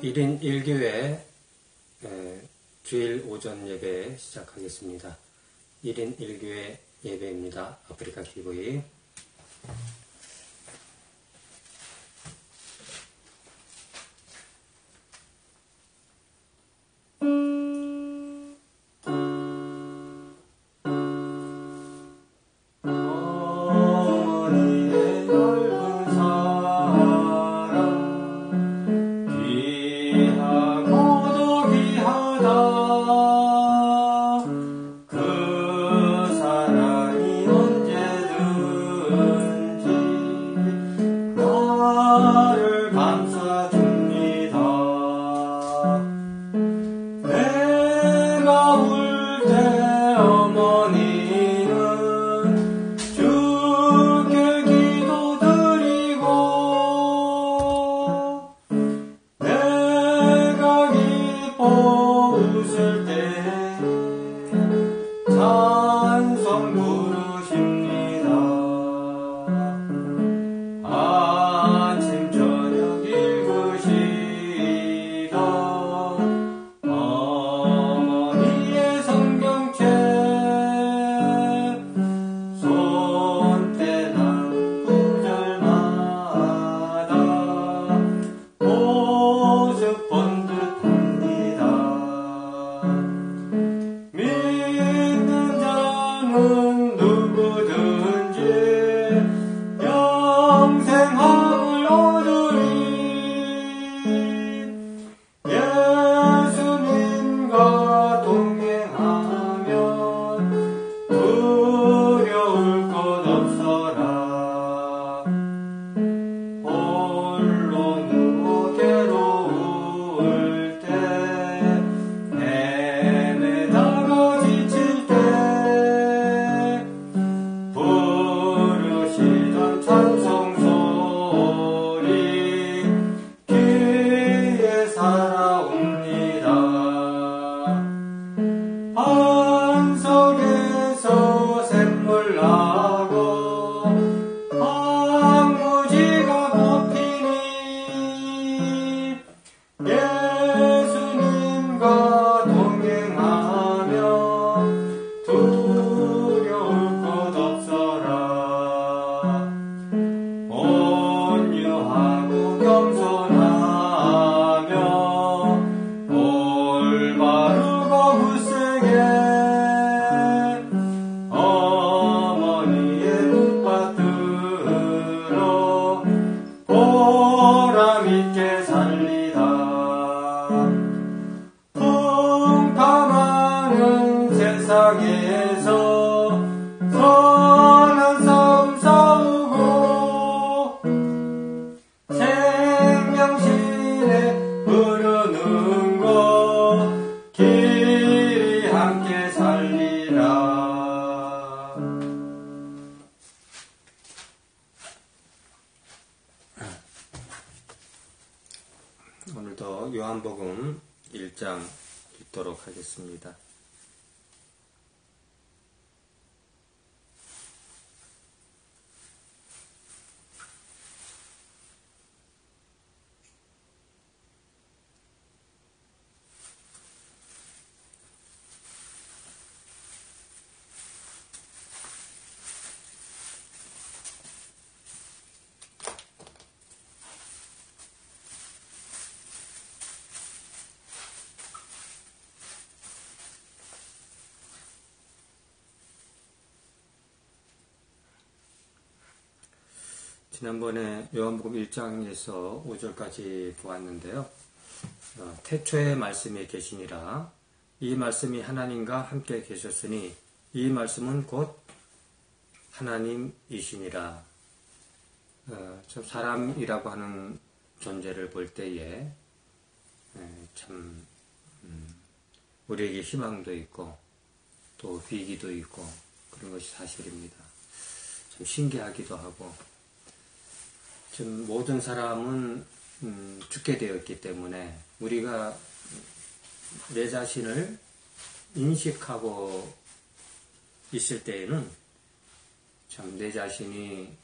1인 1교회 주일 오전 예배 시작하겠습니다. 1인 1교회 예배입니다. 아프리카 TV. 오늘도 요한복음 1장 읽도록 하겠습니다. 지난번에 요한복음 1장에서 5절까지 보았는데요. 태초에 말씀이 계시니라. 이 말씀이 하나님과 함께 계셨으니 이 말씀은 곧 하나님이시니라. 사람이라고 하는 존재를 볼 때에 참 우리에게 희망도 있고 또 위기도 있고 그런 것이 사실입니다. 참 신기하기도 하고 모든 사람은 죽게 되었기 때문에 우리가 내 자신을 인식하고 있을 때에는 참 내 자신이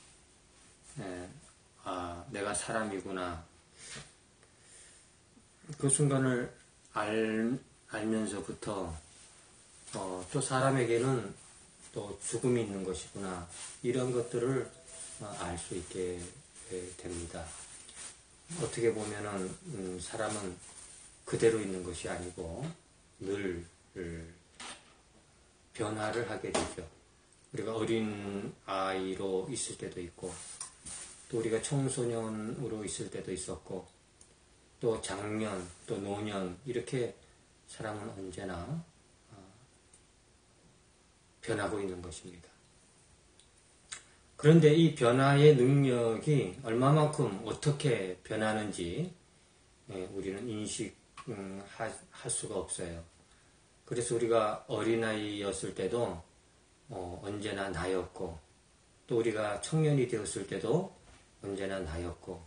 내가 사람이구나 그 순간을 알면서부터 또 사람에게는 또 죽음이 있는 것이구나, 이런 것들을 알 수 있게 됩니다. 어떻게 보면은 사람은 그대로 있는 것이 아니고 늘 변화를 하게 되죠. 우리가 어린 아이로 있을 때도 있고, 또 우리가 청소년으로 있을 때도 있었고, 또 장년, 또 노년, 이렇게 사람은 언제나 변하고 있는 것입니다. 그런데 이 변화의 능력이 얼마만큼 어떻게 변하는지 우리는 인식할 수가 없어요. 그래서 우리가 어린아이였을 때도 언제나 나였고, 또 우리가 청년이 되었을 때도 언제나 나였고,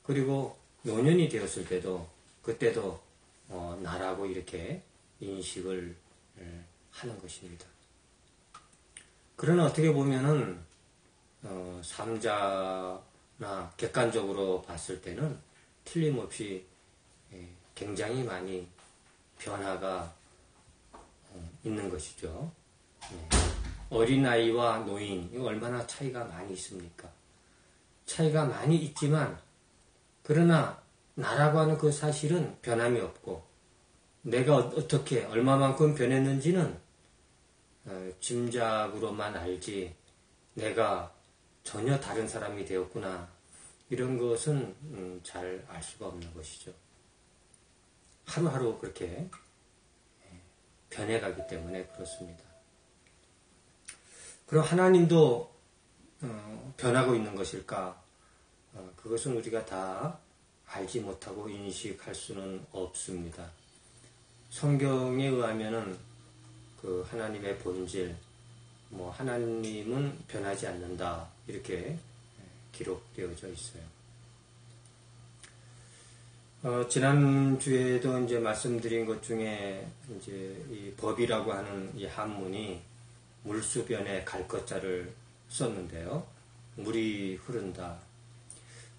그리고 노년이 되었을 때도 그때도 나라고 이렇게 인식을 하는 것입니다. 그러나 어떻게 보면은 삼자나 객관적으로 봤을 때는 틀림없이 굉장히 많이 변화가 있는 것이죠. 어린아이와 노인, 이거 얼마나 차이가 많이 있습니까? 차이가 많이 있지만, 그러나 나라고 하는 그 사실은 변함이 없고, 내가 어떻게 얼마만큼 변했는지는 짐작으로만 알지, 내가 전혀 다른 사람이 되었구나, 이런 것은 잘 알 수가 없는 것이죠. 하루하루 그렇게 변해가기 때문에 그렇습니다. 그럼 하나님도 변하고 있는 것일까? 그것은 우리가 다 알지 못하고 인식할 수는 없습니다. 성경에 의하면은 그 하나님의 본질, 하나님은 변하지 않는다, 이렇게 기록되어져 있어요. 지난주에도 이제 말씀드린 것 중에 이제 이 법이라고 하는 이 한문이 물수변에 갈 것자를 썼는데요. 물이 흐른다.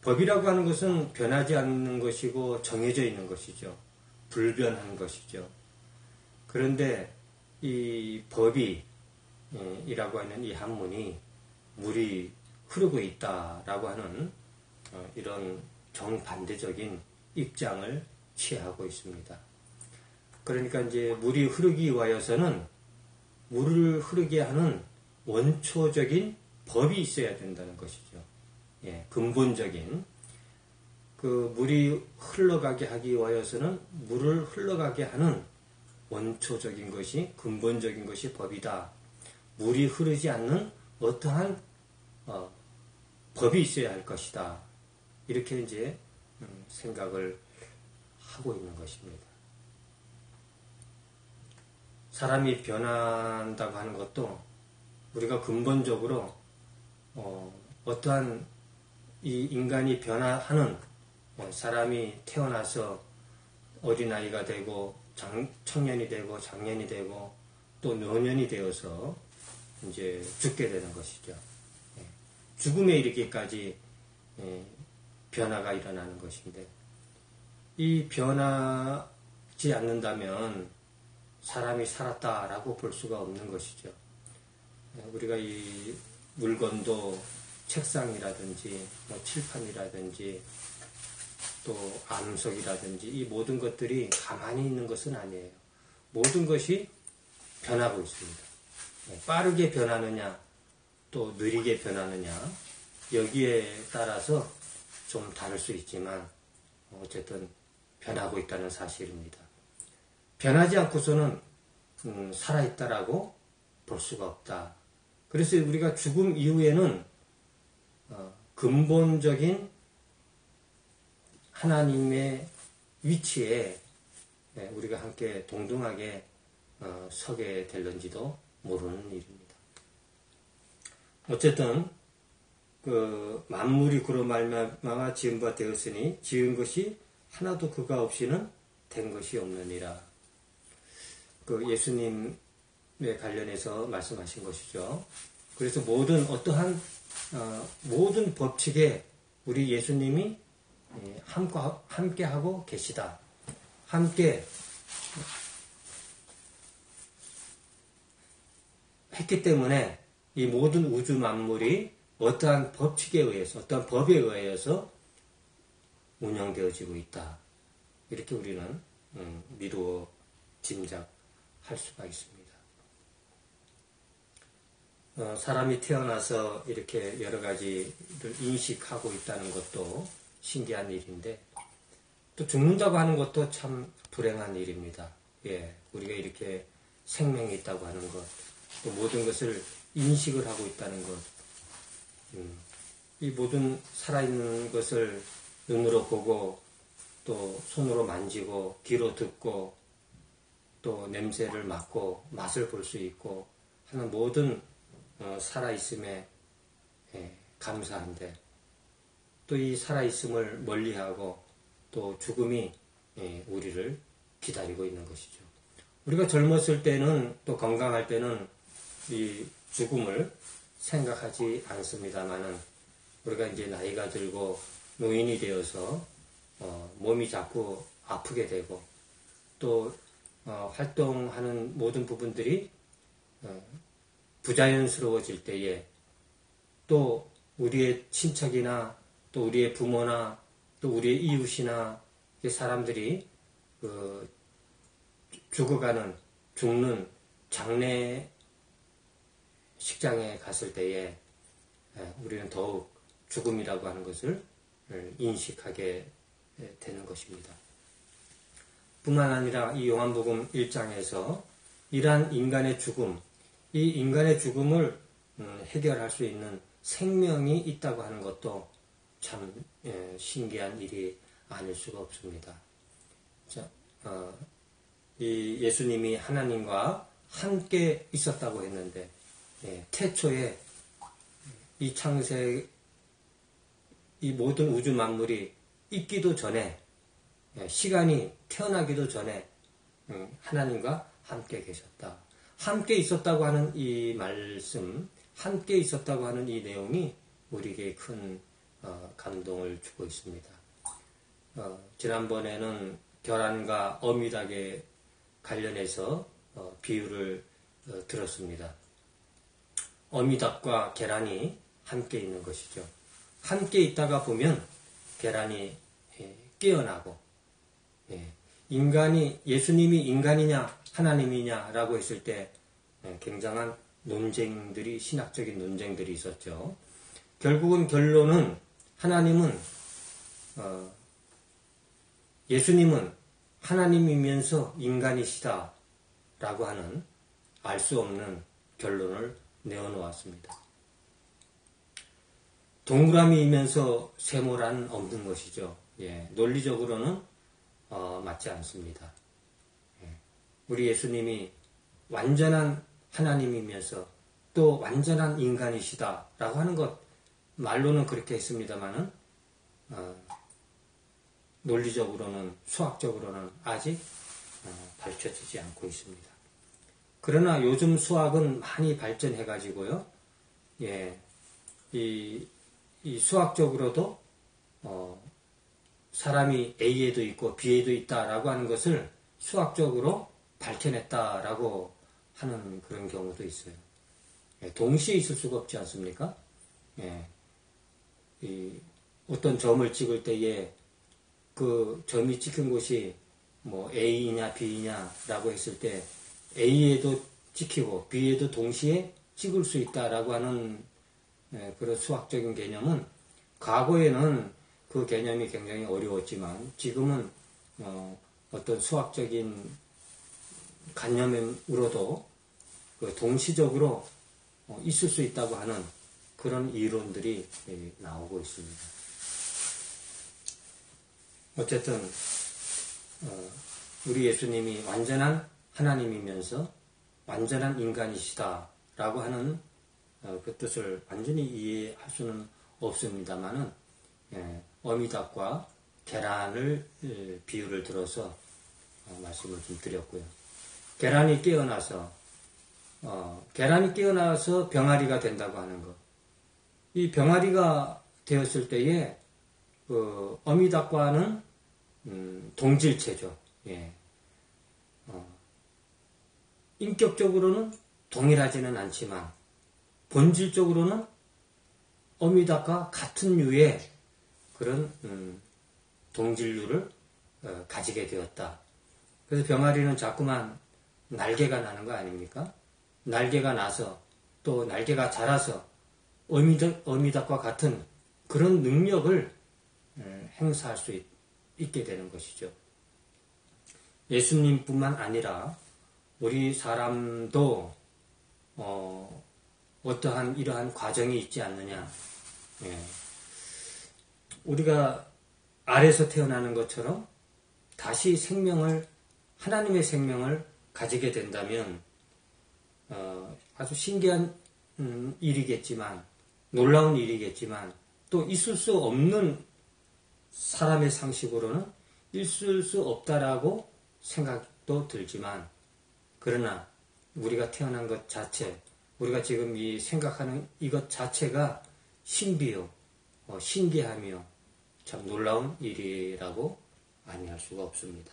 법이라고 하는 것은 변하지 않는 것이고 정해져 있는 것이죠. 불변한 것이죠. 그런데 이 법이 이라고 하는 이 한문이 물이 흐르고 있다라고 하는 이런 정반대적인 입장을 취하고 있습니다. 그러니까 이제 물이 흐르기 위하여서는 물을 흐르게 하는 원초적인 법이 있어야 된다는 것이죠. 근본적인 그 물이 흘러가게 하기 위하여서는 물을 흘러가게 하는 원초적인 것이, 근본적인 것이 법이다. 물이 흐르지 않는 어떠한 법이 있어야 할 것이다. 이렇게 이제 생각을 하고 있는 것입니다. 사람이 변한다고 하는 것도 우리가 근본적으로 어떠한 이 인간이 변화하는, 사람이 태어나서 어린아이가 되고 청년이 되고 장년이 되고 또 노년이 되어서 이제 죽게 되는 것이죠. 죽음에 이르기까지 변화가 일어나는 것인데, 이 변하지 않는다면 사람이 살았다라고 볼 수가 없는 것이죠. 우리가 이 물건도 책상이라든지 칠판이라든지 또 암석이라든지 이 모든 것들이 가만히 있는 것은 아니에요. 모든 것이 변하고 있습니다. 빠르게 변하느냐 또 느리게 변하느냐, 여기에 따라서 좀 다를 수 있지만 어쨌든 변하고 있다는 사실입니다. 변하지 않고서는 살아있다라고 볼 수가 없다. 그래서 우리가 죽음 이후에는 근본적인 하나님의 위치에 우리가 함께 동등하게 서게 될런지도 모르는 일입니다. 어쨌든 그 만물이 그로 말미암아 지은 바 되었으니 지은 것이 하나도 그가 없이는 된 것이 없느니라. 그 예수님에 관련해서 말씀하신 것이죠. 그래서 어떠한 모든 법칙에 우리 예수님이 함께하고 계시다. 함께 했기 때문에 이 모든 우주 만물이 어떠한 법칙에 의해서, 어떠한 법에 의해서 운영되어지고 있다. 이렇게 우리는 미루어 짐작할 수가 있습니다. 사람이 태어나서 이렇게 여러 가지를 인식하고 있다는 것도 신기한 일인데, 또 죽는다고 하는 것도 참 불행한 일입니다. 예, 우리가 이렇게 생명이 있다고 하는 것, 또 모든 것을 인식을 하고 있다는 것, 이 모든 살아있는 것을 눈으로 보고, 또 손으로 만지고, 귀로 듣고, 또 냄새를 맡고, 맛을 볼 수 있고 하는 모든 살아있음에 감사한데, 또 이 살아있음을 멀리하고 또 죽음이 우리를 기다리고 있는 것이죠. 우리가 젊었을 때는, 또 건강할 때는 이 죽음을 생각하지 않습니다만은, 우리가 이제 나이가 들고 노인이 되어서 몸이 자꾸 아프게 되고, 또 활동하는 모든 부분들이 부자연스러워질 때에, 또 우리의 친척이나 또 우리의 부모나 또 우리의 이웃이나 사람들이 죽는 장례 식장에 갔을 때에 우리는 더욱 죽음이라고 하는 것을 인식하게 되는 것입니다. 뿐만 아니라 이 요한복음 1장에서 이러한 인간의 죽음, 이 인간의 죽음을 해결할 수 있는 생명이 있다고 하는 것도 참 신기한 일이 아닐 수가 없습니다. 자, 이 예수님이 하나님과 함께 있었다고 했는데, 태초에 이 창세, 이 모든 우주 만물이 있기도 전에, 시간이 태어나기도 전에 하나님과 함께 계셨다. 함께 있었다고 하는 이 말씀, 함께 있었다고 하는 이 내용이 우리에게 큰 감동을 주고 있습니다. 지난번에는 계란과 어미닭에 관련해서 비유를 들었습니다. 어미닭과 계란이 함께 있는 것이죠. 함께 있다가 보면 계란이 깨어나고, 예수님이 인간이냐 하나님이냐라고 했을 때 굉장한 논쟁들이, 신학적인 논쟁들이 있었죠. 결국은 결론은 예수님은 하나님이면서 인간이시다 라고 하는 알 수 없는 결론을 내어놓았습니다. 동그라미이면서 세모란 없는 것이죠. 논리적으로는 맞지 않습니다. 우리 예수님이 완전한 하나님이면서 또 완전한 인간이시다 라고 하는 것, 말로는 그렇게 했습니다만은 논리적으로는, 수학적으로는 아직 밝혀지지 않고 있습니다. 그러나 요즘 수학은 많이 발전해 가지고요, 이 수학적으로도 사람이 A에도 있고 B에도 있다라고 하는 것을 수학적으로 밝혀냈다라고 하는 그런 경우도 있어요. 동시에 있을 수가 없지 않습니까? 어떤 점을 찍을 때에 그 점이 찍힌 곳이 뭐 A이냐 B이냐라고 했을 때 A에도 찍히고 B에도 동시에 찍을 수 있다라고 하는 그런 수학적인 개념은, 과거에는 그 개념이 굉장히 어려웠지만 지금은 어떤 수학적인 관념으로도 동시적으로 있을 수 있다고 하는 그런 이론들이 나오고 있습니다. 어쨌든 우리 예수님이 완전한 하나님이면서 완전한 인간이시다라고 하는 그 뜻을 완전히 이해할 수는 없습니다만은, 어미닭과 계란을 비유를 들어서 말씀을 좀 드렸고요. 계란이 깨어나서 병아리가 된다고 하는 것. 이 병아리가 되었을 때에 어미닭과는 동질체죠. 예. 인격적으로는 동일하지는 않지만 본질적으로는 어미닭과 같은 류의 그런 동질류를 가지게 되었다. 그래서 병아리는 자꾸만 날개가 나는 거 아닙니까? 날개가 나서 또 날개가 자라서 어미닭과 같은 그런 능력을 행사할 수 있게 되는 것이죠. 예수님뿐만 아니라 우리 사람도 어떠한 이러한 과정이 있지 않느냐. 예. 우리가 알에서 태어나는 것처럼 다시 하나님의 생명을 가지게 된다면 아주 신기한 일이겠지만, 놀라운 일이겠지만, 또 있을 수 없는 사람의 상식으로는 있을 수 없다라고 생각도 들지만, 그러나 우리가 태어난 것 자체, 우리가 지금 이 생각하는 이것 자체가 신비요, 신기하며 참 놀라운 일이라고 아니할 수가 없습니다.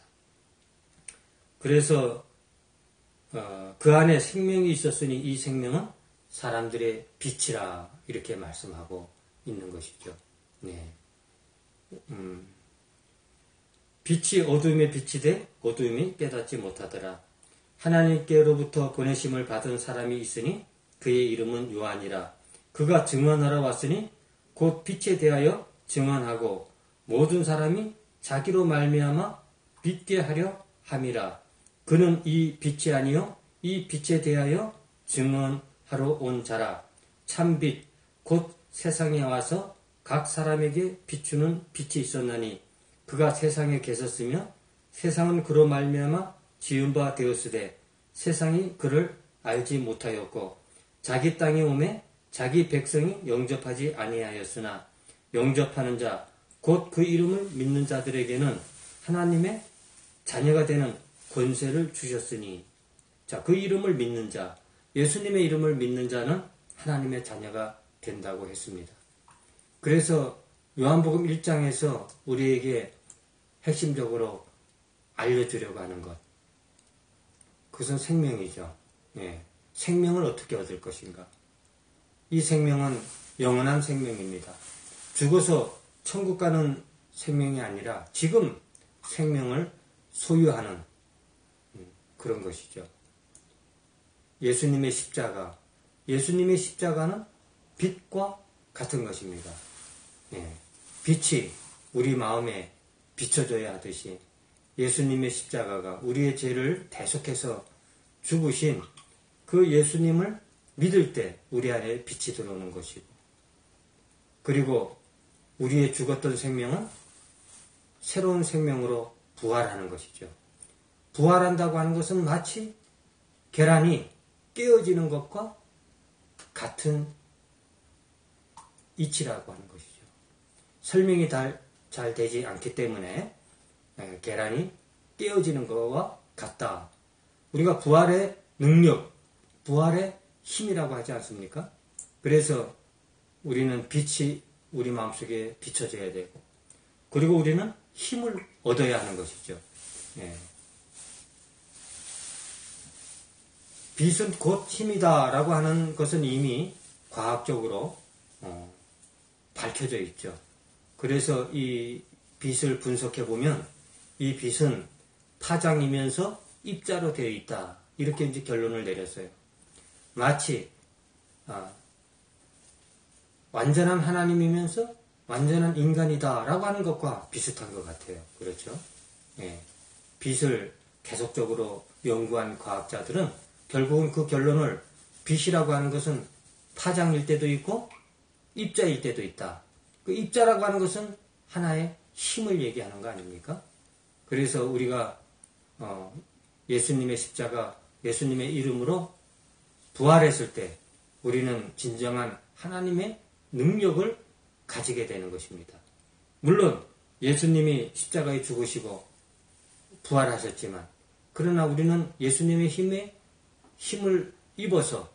그래서 그 안에 생명이 있었으니 이 생명은 사람들의 빛이라 이렇게 말씀하고 있는 것이죠. 네. 빛이 어두움에 빛이 돼 어두움이 깨닫지 못하더라. 하나님께로부터 보내심을 받은 사람이 있으니 그의 이름은 요한이라. 그가 증언하러 왔으니 곧 빛에 대하여 증언하고 모든 사람이 자기로 말미암아 믿게 하려 함이라. 그는 이 빛이 아니요 이 빛에 대하여 증언하러 온 자라. 참빛 곧 세상에 와서 각 사람에게 비추는 빛이 있었나니 그가 세상에 계셨으며 세상은 그로 말미암아 지은 바 되었으되 세상이 그를 알지 못하였고 자기 땅에 오매 자기 백성이 영접하지 아니하였으나 영접하는 자 곧 그 이름을 믿는 자들에게는 하나님의 자녀가 되는 권세를 주셨으니. 자, 그 이름을 믿는 자, 예수님의 이름을 믿는 자는 하나님의 자녀가 된다고 했습니다. 그래서 요한복음 1장에서 우리에게 핵심적으로 알려주려고 하는 것, 그것은 생명이죠. 예. 생명을 어떻게 얻을 것인가? 이 생명은 영원한 생명입니다. 죽어서 천국 가는 생명이 아니라 지금 생명을 소유하는 그런 것이죠. 예수님의 십자가는 빛과 같은 것입니다. 예. 빛이 우리 마음에 비춰져야 하듯이 예수님의 십자가가 우리의 죄를 대속해서 죽으신 그 예수님을 믿을 때 우리 안에 빛이 들어오는 것이고, 그리고 우리의 죽었던 생명은 새로운 생명으로 부활하는 것이죠. 부활한다고 하는 것은 마치 계란이 깨어지는 것과 같은 이치라고 하는 것이죠. 설명이 잘 되지 않기 때문에 계란이 깨어지는 것과 같다. 우리가 부활의 능력, 부활의 힘이라고 하지 않습니까? 그래서 우리는 빛이 우리 마음속에 비춰져야 되고, 그리고 우리는 힘을 얻어야 하는 것이죠. 예. 빛은 곧 힘이다 라고 하는 것은 이미 과학적으로 밝혀져 있죠. 그래서 이 빛을 분석해 보면 이 빛은 파장이면서 입자로 되어 있다, 이렇게 이제 결론을 내렸어요. 마치 완전한 하나님이면서 완전한 인간이다 라고 하는 것과 비슷한 것 같아요. 그렇죠? 예. 빛을 계속적으로 연구한 과학자들은 결국은 그 결론을, 빛이라고 하는 것은 파장일 때도 있고 입자일 때도 있다. 그 입자라고 하는 것은 하나의 힘을 얘기하는 거 아닙니까? 그래서 우리가 예수님의 십자가, 예수님의 이름으로 부활했을 때 우리는 진정한 하나님의 능력을 가지게 되는 것입니다. 물론 예수님이 십자가에 죽으시고 부활하셨지만, 그러나 우리는 예수님의 힘을 입어서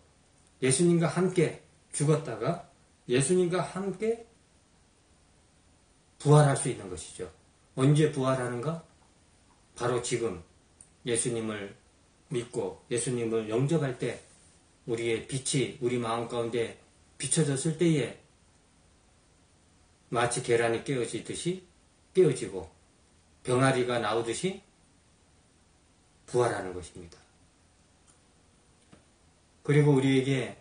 예수님과 함께 죽었다가 예수님과 함께 부활할 수 있는 것이죠. 언제 부활하는가? 바로 지금 예수님을 믿고 예수님을 영접할 때 우리의 빛이 우리 마음 가운데 비춰졌을 때에 마치 계란이 깨어지듯이 깨어지고 병아리가 나오듯이 부활하는 것입니다. 그리고 우리에게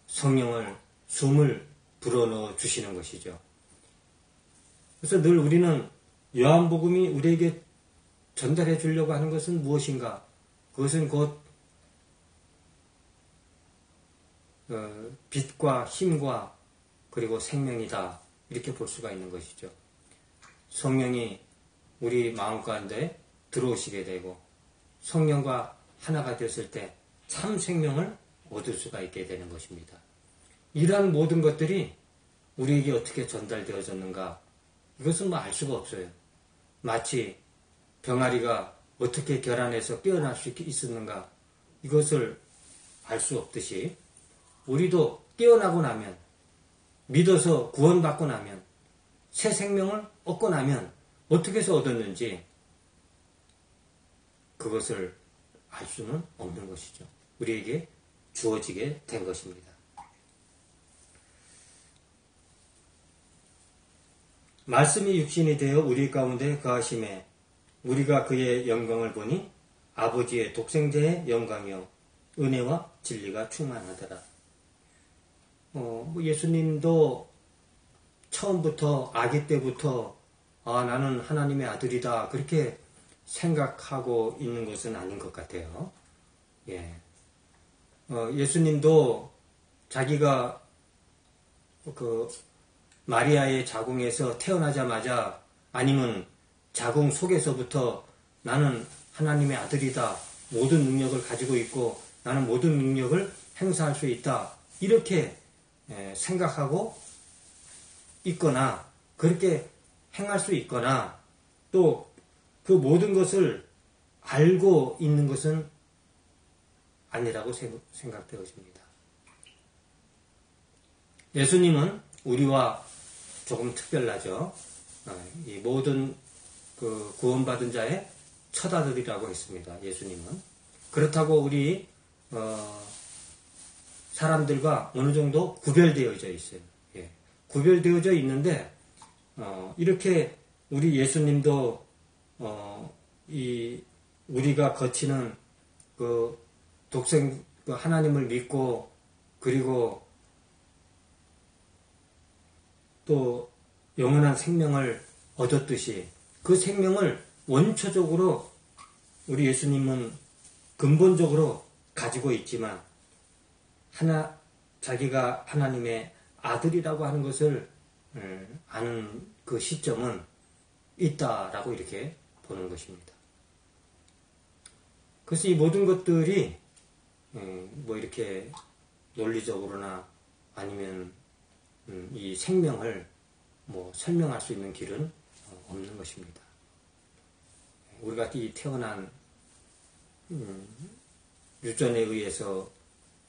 성령을 숨을 불어넣어 주시는 것이죠. 그래서 늘 우리는 요한복음이 우리에게 전달해 주려고 하는 것은 무엇인가? 그것은 곧 빛과 힘과 그리고 생명이다. 이렇게 볼 수가 있는 것이죠. 성령이 우리 마음 가운데 들어오시게 되고 성령과 하나가 됐을 때 참 생명을 얻을 수가 있게 되는 것입니다. 이러한 모든 것들이 우리에게 어떻게 전달되어졌는가? 이것은 알 수가 없어요. 마치 병아리가 어떻게 결안에서 깨어날 수 있었는가? 이것을 알 수 없듯이 우리도 깨어나고 나면 믿어서 구원받고 나면 새 생명을 얻고 나면 어떻게 해서 얻었는지 그것을 알 수는 없는 것이죠. 우리에게 주어지게 된 것입니다. 말씀이 육신이 되어 우리 가운데 거하심에 우리가 그의 영광을 보니 아버지의 독생자의 영광이요 은혜와 진리가 충만하더라. 예수님도 처음부터 아기 때부터 나는 하나님의 아들이다 그렇게 생각하고 있는 것은 아닌 것 같아요. 예. 예수님도 자기가 마리아의 자궁에서 태어나자마자 아니면 자궁 속에서부터 나는 하나님의 아들이다. 모든 능력을 가지고 있고 나는 모든 능력을 행사할 수 있다. 이렇게 생각하고 있거나 그렇게 행할 수 있거나 또 그 모든 것을 알고 있는 것은 아니라고 생각되어집니다. 예수님은 우리와 조금 특별하죠. 이 모든 그 구원받은 자의 첫 아들이라고 했습니다. 예수님은. 그렇다고 우리 사람들과 어느 정도 구별되어져 있어요. 예. 구별되어져 있는데 이렇게 우리 예수님도 우리가 거치는 그 하나님을 믿고 그리고 또 영원한 생명을 얻었듯이 그 생명을 원초적으로 우리 예수님은 근본적으로 가지고 있지만 자기가 하나님의 아들이라고 하는 것을 아는 그 시점은 있다라고 이렇게 보는 것입니다. 그래서 이 모든 것들이 이렇게 논리적으로나 아니면 이 생명을 설명할 수 있는 길은 없는 것입니다. 우리가 이 태어난 유전에 의해서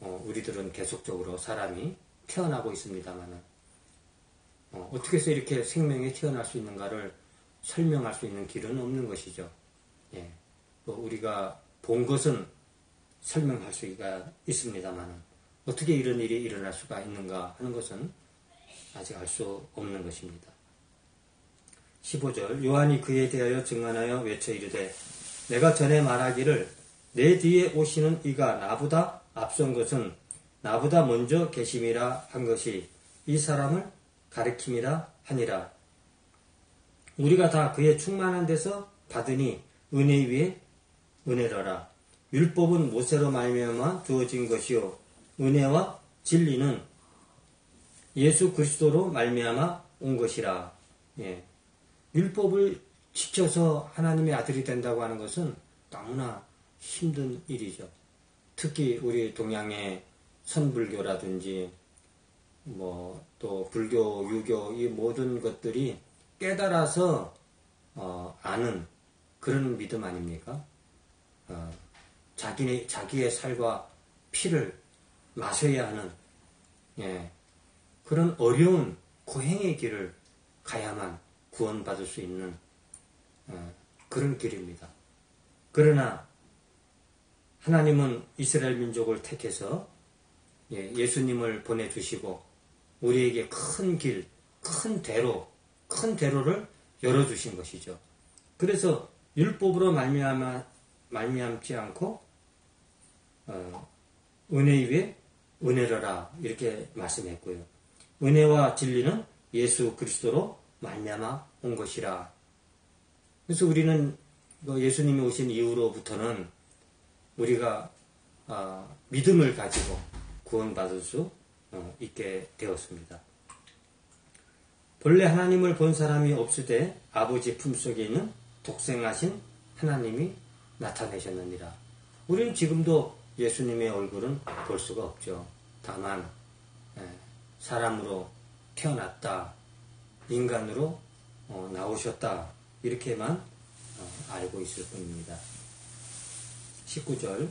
우리들은 계속적으로 사람이 태어나고 있습니다만 어떻게 해서 이렇게 생명이 태어날 수 있는가를 설명할 수 있는 길은 없는 것이죠. 예. 우리가 본 것은 설명할 수가 있습니다만 어떻게 이런 일이 일어날 수가 있는가 하는 것은 아직 알 수 없는 것입니다. 15절 요한이 그에 대하여 증언하여 외쳐 이르되 내가 전에 말하기를 내 뒤에 오시는 이가 나보다 앞선 것은 나보다 먼저 계심이라 한 것이 이 사람을 가리킴이라 하니라. 우리가 다 그의 충만한 데서 받으니 은혜 위에 은혜로라. 율법은 모세로 말미암아 주어진 것이요 은혜와 진리는 예수 그리스도로 말미암아 온 것이라. 예. 율법을 지켜서 하나님의 아들이 된다고 하는 것은 너무나 힘든 일이죠. 특히 우리 동양의 선불교라든지 또 불교, 유교 이 모든 것들이 깨달아서 아는 그런 믿음 아닙니까? 자기의 살과 피를 마셔야 하는 그런 어려운 고행의 길을 가야만 구원받을 수 있는 그런 길입니다. 그러나 하나님은 이스라엘 민족을 택해서 예수님을 보내주시고 우리에게 큰 길, 큰 대로를 열어주신 것이죠. 그래서 율법으로 말미암지 않고 은혜 위에 은혜로라 이렇게 말씀했고요. 은혜와 진리는 예수 그리스도로 말미암아 온 것이라. 그래서 우리는 예수님이 오신 이후로부터는 우리가 믿음을 가지고 구원받을 수 있게 되었습니다. 본래 하나님을 본 사람이 없으되 아버지 품속에 있는 독생하신 하나님이 나타내셨느니라. 우리는 지금도 예수님의 얼굴은 볼 수가 없죠. 다만 사람으로 태어났다, 인간으로 나오셨다 이렇게만 알고 있을 뿐입니다. 19절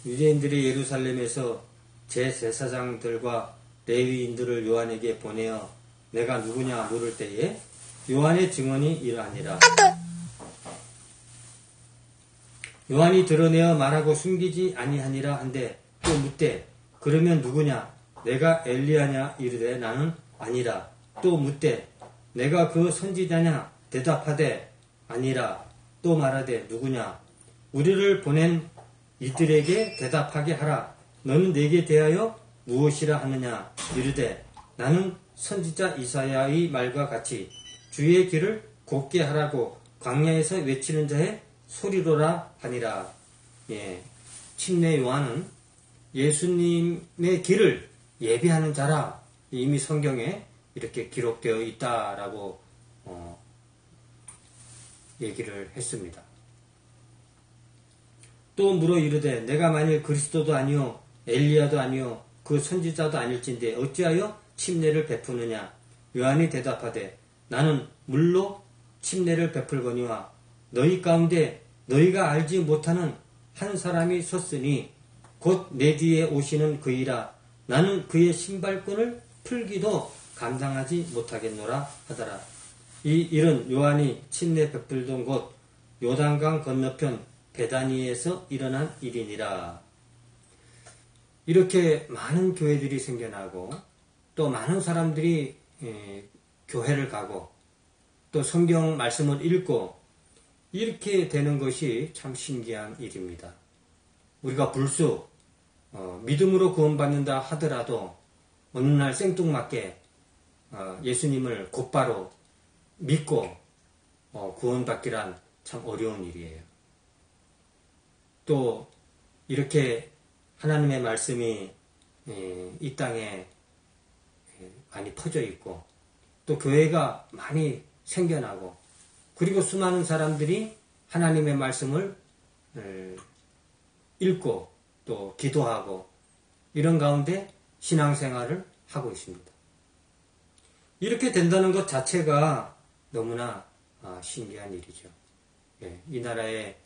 유대인들이 예루살렘에서 제제사장들과 레위인들을 요한에게 보내어 내가 누구냐 물을 때에 요한의 증언이 이러하니라. 요한이 드러내어 말하고 숨기지 아니하니라 한데 또 묻되 그러면 누구냐 내가 엘리야냐 이르되 나는 아니라. 또 묻되 내가 그 선지자냐 대답하되 아니라. 또 말하되 누구냐 우리를 보낸 이들에게 대답하게 하라. 너는 내게 대하여 무엇이라 하느냐 이르되 나는 선지자 이사야의 말과 같이 주의 길을 곱게 하라고 광야에서 외치는 자의 소리로라 하니라. 침례 요한은 예수님의 길을 예비하는 자라. 이미 성경에 이렇게 기록되어 있다라고 얘기를 했습니다. 또 물어 이르되 내가 만일 그리스도도 아니요 엘리야도 아니요 그 선지자도 아닐진데 어찌하여 침례를 베푸느냐. 요한이 대답하되 나는 물로 침례를 베풀거니와 너희 가운데 너희가 알지 못하는 한 사람이 섰으니 곧 내 뒤에 오시는 그이라. 나는 그의 신발끈을 풀기도 감당하지 못하겠노라 하더라. 이 일은 요한이 침례 베풀던 곳 요단강 건너편 베다니에서 일어난 일이니라. 이렇게 많은 교회들이 생겨나고 또 많은 사람들이 교회를 가고 또 성경 말씀을 읽고 이렇게 되는 것이 참 신기한 일입니다. 우리가 불쑥 믿음으로 구원받는다 하더라도 어느 날 생뚱맞게 예수님을 곧바로 믿고 구원받기란 참 어려운 일이에요. 또 이렇게 하나님의 말씀이 이 땅에 많이 퍼져 있고 또 교회가 많이 생겨나고 그리고 수많은 사람들이 하나님의 말씀을 읽고 또 기도하고 이런 가운데 신앙생활을 하고 있습니다. 이렇게 된다는 것 자체가 너무나 신기한 일이죠. 이 나라에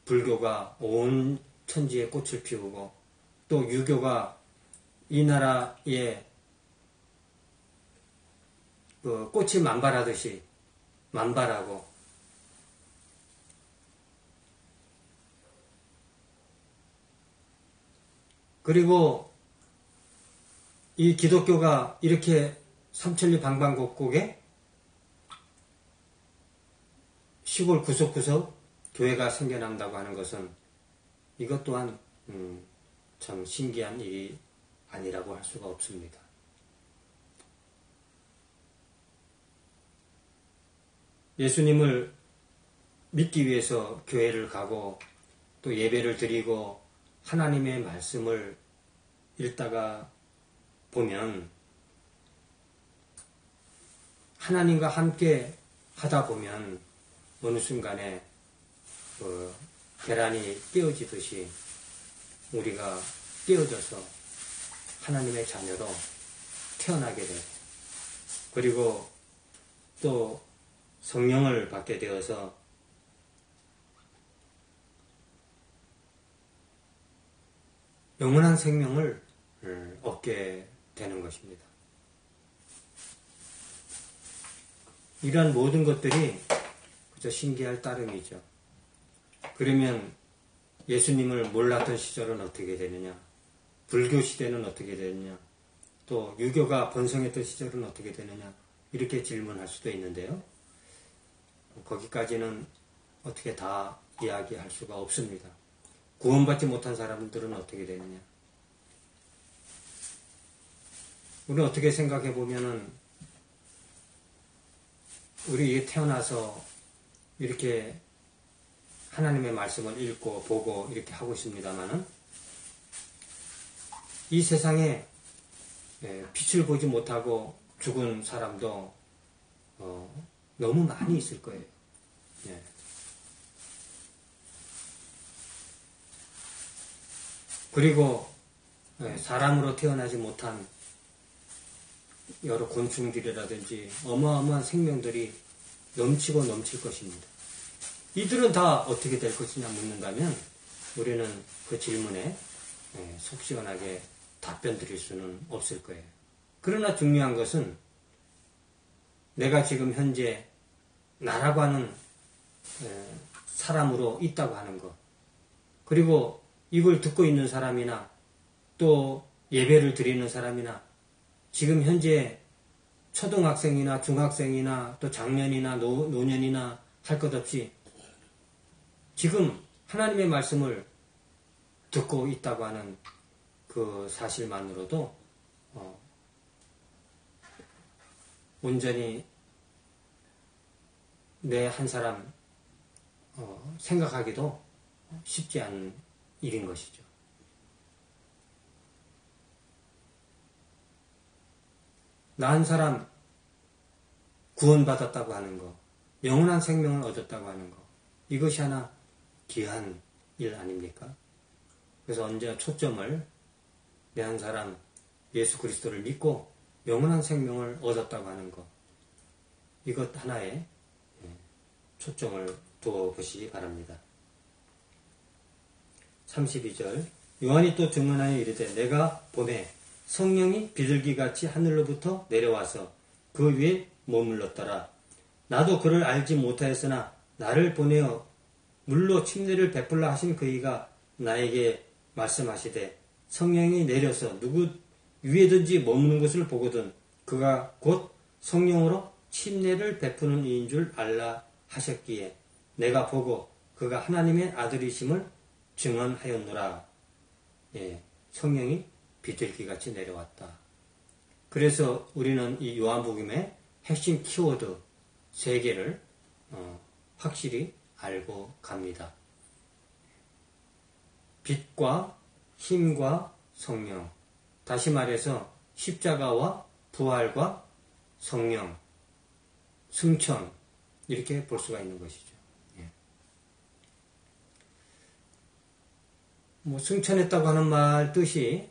불교가 온 천지에 꽃을 피우고 또 유교가 이 나라에 꽃이 만발하듯이 만발하고 그리고 이 기독교가 이렇게 삼천리 방방곡곡에 시골 구석구석 교회가 생겨난다고 하는 것은 이것 또한 참 신기한 일이 아니라고 할 수가 없습니다. 예수님을 믿기 위해서 교회를 가고 또 예배를 드리고 하나님의 말씀을 읽다가 보면 하나님과 함께 하다 보면 어느 순간에 계란이 깨어지듯이 우리가 깨어져서 하나님의 자녀로 태어나게 되고 그리고 또 성령을 받게 되어서 영원한 생명을 얻게 되는 것입니다. 이러한 모든 것들이 그저 신기할 따름이죠. 그러면 예수님을 몰랐던 시절은 어떻게 되느냐? 불교 시대는 어떻게 되느냐? 또 유교가 번성했던 시절은 어떻게 되느냐? 이렇게 질문할 수도 있는데요. 거기까지는 어떻게 다 이야기할 수가 없습니다. 구원받지 못한 사람들은 어떻게 되느냐? 우리는 어떻게 생각해 보면은 우리 태어나서 이렇게 하나님의 말씀을 읽고 보고 이렇게 하고 있습니다만은 이 세상에 빛을 보지 못하고 죽은 사람도 너무 많이 있을 거예요. 예. 그리고 사람으로 태어나지 못한 여러 곤충들이라든지 어마어마한 생명들이 넘치고 넘칠 것입니다. 이들은 다 어떻게 될 것이냐 묻는다면 우리는 그 질문에 속 시원하게 답변 드릴 수는 없을 거예요. 그러나 중요한 것은 내가 지금 현재 나라고 하는 사람으로 있다고 하는 것, 그리고 이걸 듣고 있는 사람이나 또 예배를 드리는 사람이나 지금 현재 초등학생이나 중학생이나 또 장년이나 노년이나 할 것 없이 지금 하나님의 말씀을 듣고 있다고 하는 그 사실만으로도 온전히 내 한 사람 생각하기도 쉽지 않은 일인 것이죠. 나 한 사람 구원받았다고 하는 거, 영원한 생명을 얻었다고 하는 거, 이것이 하나 귀한 일 아닙니까? 그래서 언제 초점을 내 한 사람 예수 그리스도를 믿고 영원한 생명을 얻었다고 하는 것, 이것 하나에 초점을 두어 보시기 바랍니다. 32절 요한이 또 증언하여 이르되 내가 보매 성령이 비둘기같이 하늘로부터 내려와서 그 위에 머물렀더라. 나도 그를 알지 못하였으나 나를 보내어 물로 침례를 베풀라 하신 그이가 나에게 말씀하시되 성령이 내려서 누구 위에든지 머무는 것을 보거든 그가 곧 성령으로 침례를 베푸는 이인 줄 알라 하셨기에 내가 보고 그가 하나님의 아들이심을 증언하였노라. 예, 성령이 비둘기같이 내려왔다. 그래서 우리는 이 요한복음의 핵심 키워드 3개를 확실히 알고 갑니다. 빛과 힘과 성령. 다시 말해서 십자가와 부활과 성령, 승천 이렇게 볼 수가 있는 것이죠. 예. 승천했다고 하는 말 뜻이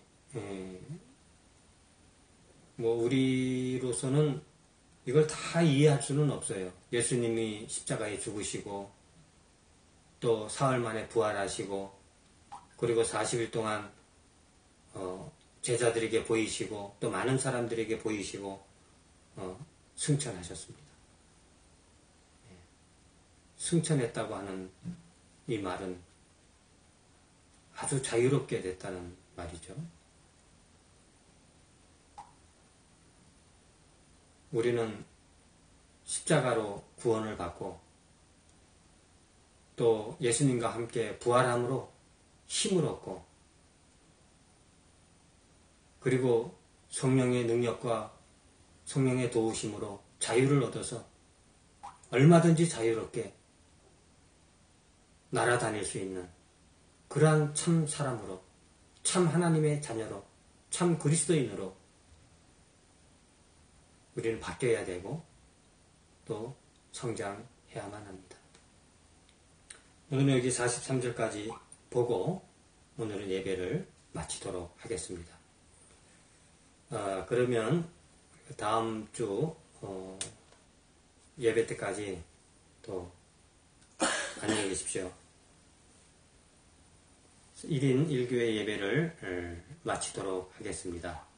우리로서는 이걸 다 이해할 수는 없어요. 예수님이 십자가에 죽으시고 또 사흘 만에 부활하시고 그리고 40일 동안 제자들에게 보이시고 또 많은 사람들에게 보이시고 승천하셨습니다. 승천했다고 하는 이 말은 아주 자유롭게 됐다는 말이죠. 우리는 십자가로 구원을 받고 또 예수님과 함께 부활함으로 힘을 얻고 그리고 성령의 능력과 성령의 도우심으로 자유를 얻어서 얼마든지 자유롭게 날아다닐 수 있는 그러한 참 사람으로 참 하나님의 자녀로 참 그리스도인으로 우리는 바뀌어야 되고 또 성장해야만 합니다. 오늘은 여기 43절까지 보고 오늘은 예배를 마치도록 하겠습니다. 그러면 다음 주 예배 때까지 또 안녕히 계십시오. 1인 1교회 예배를 마치도록 하겠습니다.